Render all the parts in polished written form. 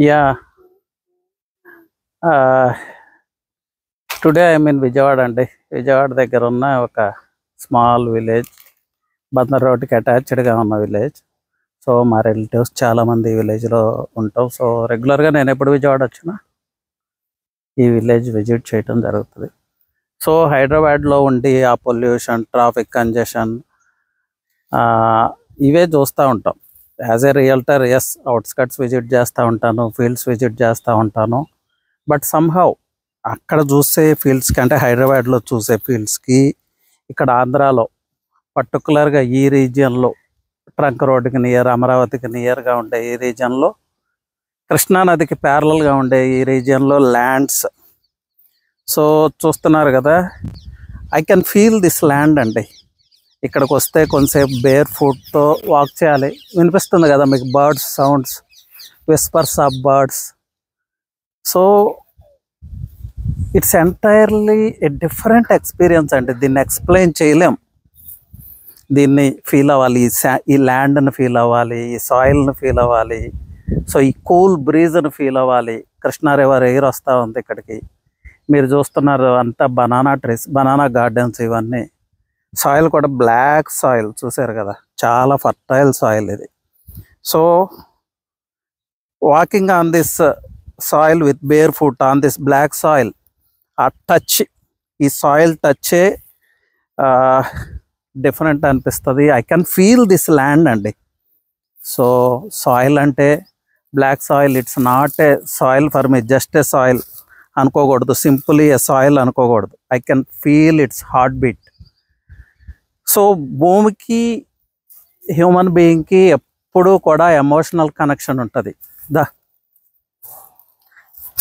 Yeah, today I'm in Vijayawada అండి. విజయవాడ దగ్గర ఉన్న ఒక స్మాల్ విలేజ్, బందర్ రోడ్కి అటాచ్డ్గా ఉన్న విలేజ్. సో మా రిలేటివ్స్ చాలామంది ఈ విలేజ్లో ఉంటాం. సో రెగ్యులర్గా నేను ఎప్పుడు విజయవాడ వచ్చినా ఈ విలేజ్ విజిట్ చేయడం జరుగుతుంది. సో హైదరాబాద్లో ఉండి ఆ పొల్యూషన్, ట్రాఫిక్ కంజెషన్ ఇవే చూస్తూ ఉంటాం. As a realtor yes, outskirts visit చేస్తూ ఉంటాను, ఫీల్డ్స్ విజిట్ చేస్తూ ఉంటాను. బట్ సమ్హౌ అక్కడ చూసే ఫీల్డ్స్ కంటే హైదరాబాద్లో చూసే ఫీల్డ్స్కి ఇక్కడ ఆంధ్రాలో పర్టికులర్గా ఈ రీజియన్లో ట్రంక్ రోడ్డుకి నియర్, అమరావతికి నియర్గా ఉండే ఈ రీజియన్లో, కృష్ణానదికి ప్యారలల్గా ఉండే ఈ రీజియన్లో ల్యాండ్స్. సో చూస్తున్నారు కదా, I can feel this land అండి. ఇక్కడికి వస్తే కొంతసేపు బేర్ ఫుట్తో వాక్ చేయాలి. వినిపిస్తుంది కదా మీకు birds sounds, whispers of birds. So it's entirely a different experience అండి. దీన్ని ఎక్స్ప్లెయిన్ చేయలేం. దీన్ని ఫీల్ అవ్వాలి, ఈ ల్యాండ్ని ఫీల్ అవ్వాలి, ఈ సాయిల్ని ఫీల్ అవ్వాలి. సో ఈ కూల్ బ్రీజ్ని ఫీల్ అవ్వాలి. కృష్ణా రివర్ ఎయిర్ వస్తూ ఉంది ఇక్కడికి. మీరు చూస్తున్నారు అంతా బనానా ట్రీస్, బనానా గార్డెన్స్ ఇవన్నీ. సాయిల్ కూడా బ్లాక్ సాయిల్, చూసారు కదా, చాలా ఫర్టైల్ సాయిల్ ఇది. So walking on this soil with bare foot on this black soil, ఆ టచ్, ఈ సాయిల్ టచ్చే డిఫరెంట్ అనిపిస్తుంది. I can feel this land అండి. సో సాయిల్ అంటే black soil, it's not a soil for me, just a soil అనుకోకూడదు, simply a soil అనుకోకూడదు. I can feel its heart beat. So భూమికి, human బీయింగ్కి ఎప్పుడూ కూడా emotional connection ఉంటుంది.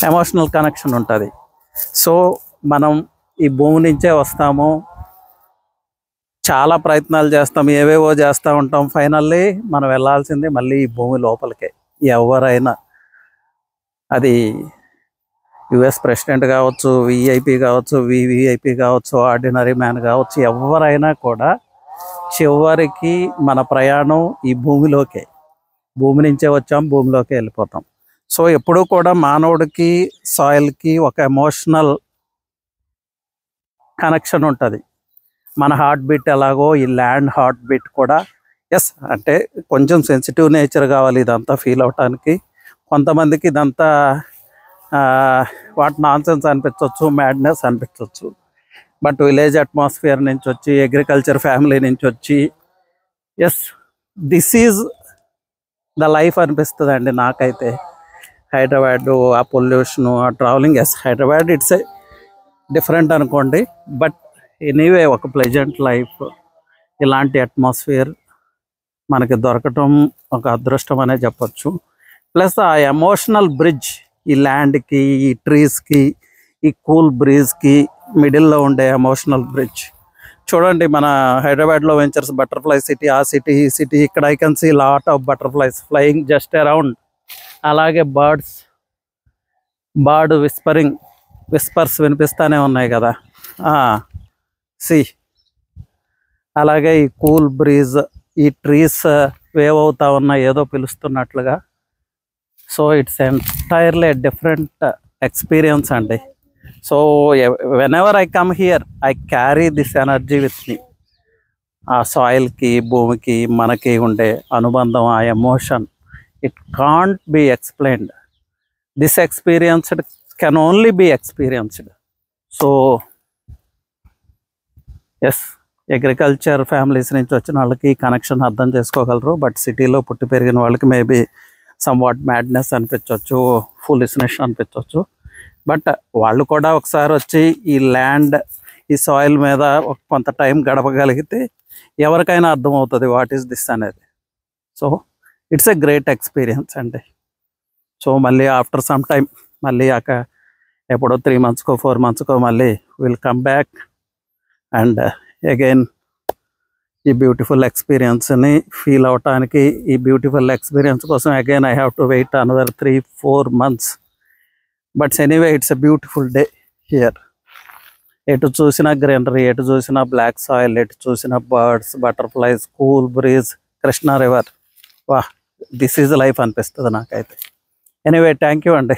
Emotional connection ఉంటుంది. So మనం ఈ భూమి నుంచే వస్తాము, చాలా ప్రయత్నాలు చేస్తాం, ఏవేవో చేస్తూ ఉంటాం. ఫైనల్లీ మనం వెళ్ళాల్సింది మళ్ళీ ఈ భూమి లోపలికే. ఎవరైనా, అది యుఎస్ ప్రెసిడెంట్ కావచ్చు, విఐపి కావచ్చు, వివిఐపి కావచ్చు, ఆర్డినరీ మ్యాన్ కావచ్చు, ఎవరైనా కూడా చివరికి మన ప్రయాణం ఈ భూమిలోకే. భూమి నుంచే వచ్చాం, భూమిలోకే వెళ్ళిపోతాం. సో ఎప్పుడూ కూడా మానవుడికి, సాయిల్కి ఒక ఎమోషనల్ కనెక్షన్ ఉంటుంది. మన హార్ట్ బీట్ ఎలాగో ఈ ల్యాండ్ హార్ట్ బీట్ కూడా, ఎస్ అంటే కొంచెం సెన్సిటివ్ నేచర్ కావాలి ఇదంతా ఫీల్ అవటానికి. కొంతమందికి ఇదంతా వాట్ నాన్సెన్స్ అనిపించవచ్చు, మ్యాడ్నెస్ అనిపించవచ్చు. బట్ విలేజ్ అట్మాస్ఫియర్ నుంచి వచ్చి, అగ్రికల్చర్ ఫ్యామిలీ నుంచి వచ్చి, yes this is the life అనిపిస్తుంది అండి నాకైతే. హైదరాబాద్ ఆ పొల్యూషను, ఆ travelling, yes Hyderabad it's a different అనుకోండి, బట్ ఎనీవే ఒక ప్లెజెంట్ లైఫ్. ఇలాంటి అట్మాస్ఫియర్ మనకి దొరకటం ఒక అదృష్టం అనే చెప్పచ్చు. ప్లస్ ఆ ఎమోషనల్ బ్రిడ్జ్, ఈ ల్యాండ్కి, ఈ ట్రీస్కి, ఈ కూల్ బ్రీజ్కి మిడిల్లో ఉండే ఎమోషనల్ బ్రిడ్జ్ చూడండి. మన హైదరాబాద్లో వెంచర్స్ బటర్ఫ్లై సిటీ, ఆ సిటీ, ఈ సిటీ, ఇక్కడ I can see lot of butterflies flying just around. అలాగే బర్డ్ విస్పర్స్ వినిపిస్తూనే ఉన్నాయి కదా. సి అలాగే ఈ కూల్ బ్రీజ్, ఈ ట్రీస్ వేవ్ అవుతా ఉన్నాయి ఏదో పిలుస్తున్నట్లుగా. So it's entirely different experience అండి. So whenever I come here I carry this energy with me. ఆ సాయిల్కి, భూమికి మనకి ఉండే అనుబంధం, ఆ emotion, it can't be explained. This experienced can only be experienced. So yes, agriculture families నుంచి వచ్చిన వాళ్ళకి కనెక్షన్ అర్థం చేసుకోగలరు. బట్ సిటీలో పుట్టి పెరిగిన వాళ్ళకి మేబీ సమ్ వాట్ మ్యాడ్నెస్ అనిపించవచ్చు, ఫులిష్నెస్ అనిపించవచ్చు. బట్ వాళ్ళు కూడా ఒకసారి వచ్చి ఈ ల్యాండ్, ఈ సాయిల్ మీద కొంత టైం గడపగలిగితే ఎవరికైనా అర్థమవుతుంది వాట్ ఈస్ దిస్ అనేది. So it's a great experience అండి. సో మళ్ళీ ఆఫ్టర్ సమ్ టైం, మళ్ళీ ఎప్పుడో 3 monthsకో 4 monthsకో మళ్ళీ will come back and again ఈ బ్యూటిఫుల్ ఎక్స్పీరియన్స్ని ఫీల్ అవటానికి, ఈ బ్యూటిఫుల్ ఎక్స్పీరియన్స్ కోసం again I have to wait another 3-4 months. Buts anyway it's a beautiful day here. ఎటు చూసిన గ్రీనరీ, ఎటు చూసిన బ్లాక్ సాయిల్, ఎటు చూసిన birds, butterflies, cool breeze, Krishna river. వాహ్, దిస్ ఈజ్ లైఫ్ అనిపిస్తుంది నాకైతే. ఎనీవే థ్యాంక్ యూ అండి.